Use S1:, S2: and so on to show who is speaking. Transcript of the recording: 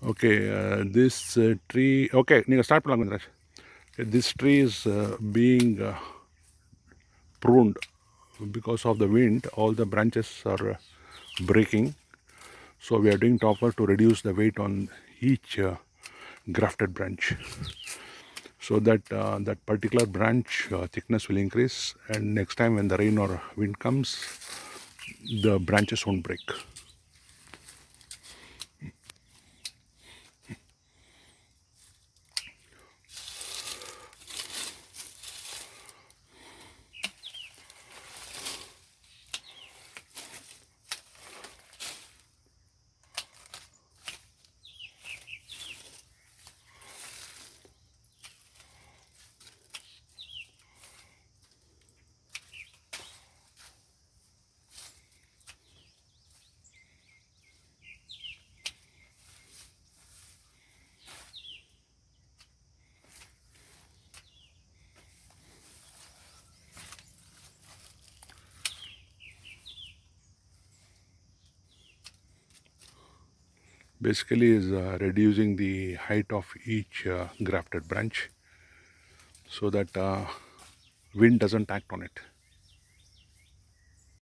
S1: Okay, this tree. Okay, நீங்க start பண்ணலாம் குந்தராஜ். This tree is being pruned because of the wind. All the branches are breaking. So we are doing topper to reduce the weight on each grafted branch, so that that particular branch thickness will increase. And next time when the rain or wind comes, the branches won't break. Basically is reducing the height of each grafted branch, so that wind doesn't act on it.